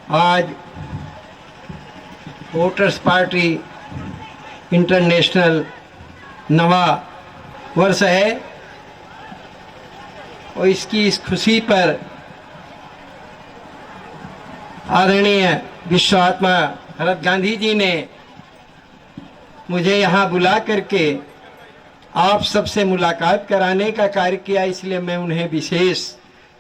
आज voters party international नवा वर्ष है और इसकी इस खुशी पर आदरणीय विश्व आत्मा भरत गांधी जी ने मुझे यहाँ बुला करके आप सबसे मुलाकात कराने का कार्य किया, इसलिए मैं उन्हें विशेष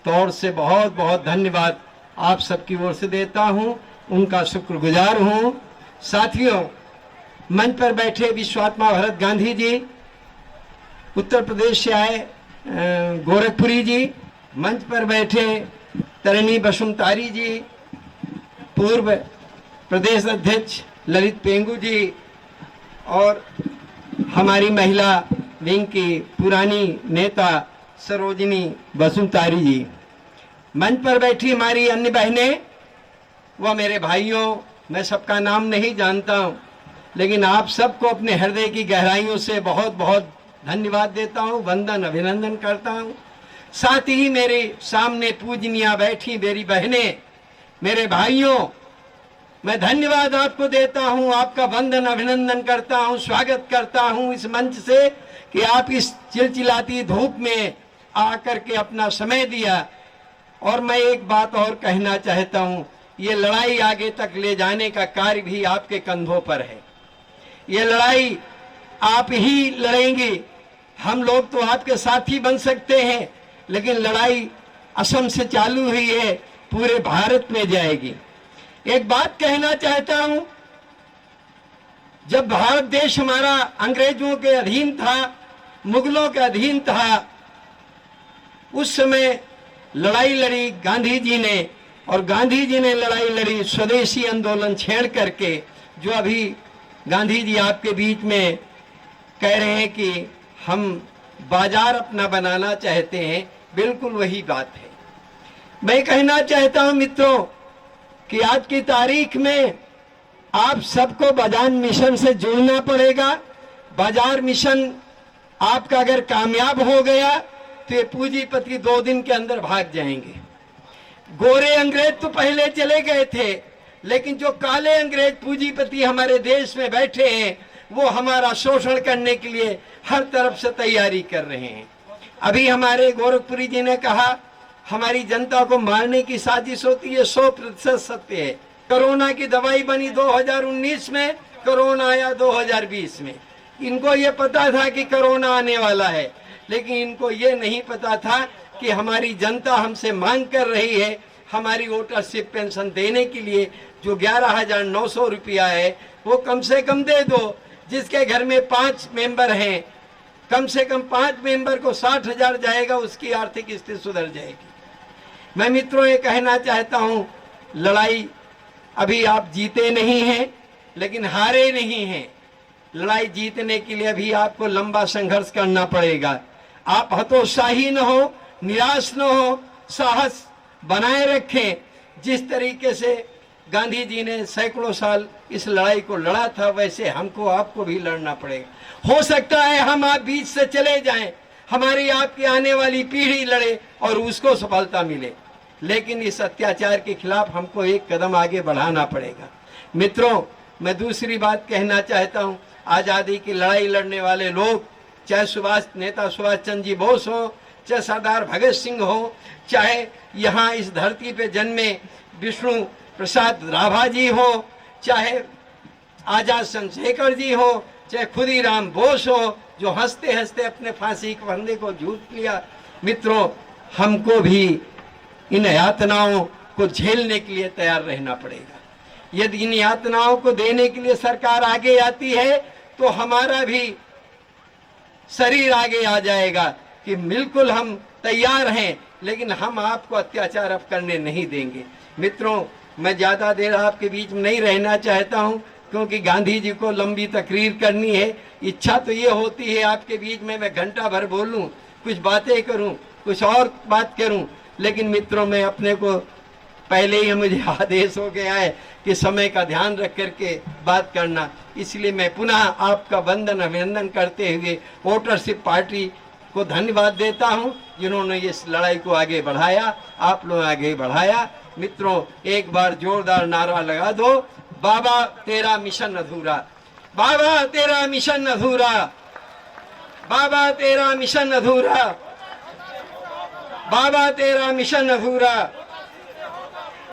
तौर से बहुत बहुत धन्यवाद आप सबकी ओर से देता हूँ, उनका शुक्रगुजार हूँ। साथियों, मंच पर बैठे विश्वात्मा भरत गांधी जी, उत्तर प्रदेश से आए गोरखपुरी जी, मंच पर बैठे तरिणी बसुमतारी जी, पूर्व प्रदेश अध्यक्ष ललित पेंगू जी और हमारी महिला विंग की पुरानी नेता सरोजिनी बसुमतारी जी, मंच पर बैठी हमारी अन्य बहनें व मेरे भाइयों, मैं सबका नाम नहीं जानता हूं, लेकिन आप सबको अपने हृदय की गहराइयों से बहुत बहुत धन्यवाद देता हूं, वंदन अभिनंदन करता हूं। साथ ही मेरे सामने पूजनिया बैठी मेरी बहनें, मेरे भाइयों, मैं धन्यवाद आपको देता हूं, आपका वंदन अभिनंदन करता हूं, स्वागत करता हूं इस मंच से कि आप इस चिलचिलाती धूप में आकर के अपना समय दिया। और मैं एक बात और कहना चाहता हूं, ये लड़ाई आगे तक ले जाने का कार्य भी आपके कंधों पर है। ये लड़ाई आप ही लड़ेंगे, हम लोग तो आपके साथी बन सकते हैं, लेकिन लड़ाई असम से चालू हुई है, पूरे भारत में जाएगी। एक बात कहना चाहता हूं, जब भारत देश हमारा अंग्रेजों के अधीन था, मुगलों के अधीन था, उस समय लड़ाई लड़ी गांधी जी ने, और गांधी जी ने लड़ाई लड़ी स्वदेशी आंदोलन छेड़ करके। जो अभी गांधी जी आपके बीच में कह रहे हैं कि हम बाजार अपना बनाना चाहते हैं, बिल्कुल वही बात है। मैं कहना चाहता हूं मित्रों कि आज की तारीख में आप सबको बाजार मिशन से जुड़ना पड़ेगा। बाजार मिशन आपका अगर कामयाब हो गया तो ये पूंजीपति 2 दिन के अंदर भाग जाएंगे। गोरे अंग्रेज तो पहले चले गए थे, लेकिन जो काले अंग्रेज पूंजीपति हमारे देश में बैठे हैं, वो हमारा शोषण करने के लिए हर तरफ से तैयारी कर रहे हैं। अभी हमारे गोरखपुरी जी ने कहा हमारी जनता को मारने की साजिश होती है, 100% सत्य है। कोरोना की दवाई बनी 2019 में, कोरोना आया 2020 में। इनको ये पता था कि कोरोना आने वाला है, लेकिन इनको ये नहीं पता था कि हमारी जनता हमसे मांग कर रही है हमारी वोटरशिप पेंशन देने के लिए। जो 11,900 रुपया है वो कम से कम दे दो। जिसके घर में 5 मेंबर हैं, कम से कम 5 मेंबर को 60,000 जाएगा, उसकी आर्थिक स्थिति सुधर जाएगी। मैं मित्रों ये कहना चाहता हूं, लड़ाई अभी आप जीते नहीं हैं, लेकिन हारे नहीं हैं। लड़ाई जीतने के लिए अभी आपको लंबा संघर्ष करना पड़ेगा। आप हतोत्साही न हो, निराश न हो, साहस बनाए रखें। जिस तरीके से गांधी जी ने सैकड़ों साल इस लड़ाई को लड़ा था, वैसे हमको आपको भी लड़ना पड़ेगा। हो सकता है हम आप बीच से चले जाएं, हमारी आपकी आने वाली पीढ़ी लड़े और उसको सफलता मिले, लेकिन इस अत्याचार के खिलाफ हमको एक कदम आगे बढ़ाना पड़ेगा। मित्रों, मैं दूसरी बात कहना चाहता हूं, आजादी की लड़ाई लड़ने वाले लोग, चाहे नेता सुभाष चंद्र जी बोस हो, चाहे सरदार भगत सिंह हो, चाहे यहाँ इस धरती पे जन्मे विष्णु प्रसाद राभा जी हो, चाहे आजाद चंद्रशेखर जी हो, चाहे खुदीराम बोस हो, जो हंसते हंसते अपने फांसी के फंदे को झूठ लिया। मित्रों, हमको भी इन यातनाओं को झेलने के लिए तैयार रहना पड़ेगा। यदि इन यातनाओं को देने के लिए सरकार आगे आती है तो हमारा भी शरीर आगे आ जाएगा कि बिल्कुल हम तैयार हैं, लेकिन हम आपको अत्याचार अब करने नहीं देंगे। मित्रों, मैं ज्यादा देर आपके बीच में नहीं रहना चाहता हूं, क्योंकि गांधी जी को लंबी तकरीर करनी है। इच्छा तो ये होती है आपके बीच में मैं घंटा भर बोलूं, कुछ बातें करूं, कुछ और बात करूं, लेकिन मित्रों मैं अपने को पहले ही मुझे आदेश हो गया है कि समय का ध्यान रख करके बात करना, इसलिए मैं पुनः आपका वंदन अभिनंदन करते हुए वोटरशिप पार्टी को धन्यवाद देता हूं, जिन्होंने इस लड़ाई को आगे बढ़ाया, आप लोग आगे बढ़ाया। मित्रों एक बार जोरदार नारा लगा दो, बाबा तेरा मिशन अधूरा, बाबा तेरा मिशन अधूरा, बाबा तेरा मिशन अधूरा, बाबा तेरा मिशन अधूरा।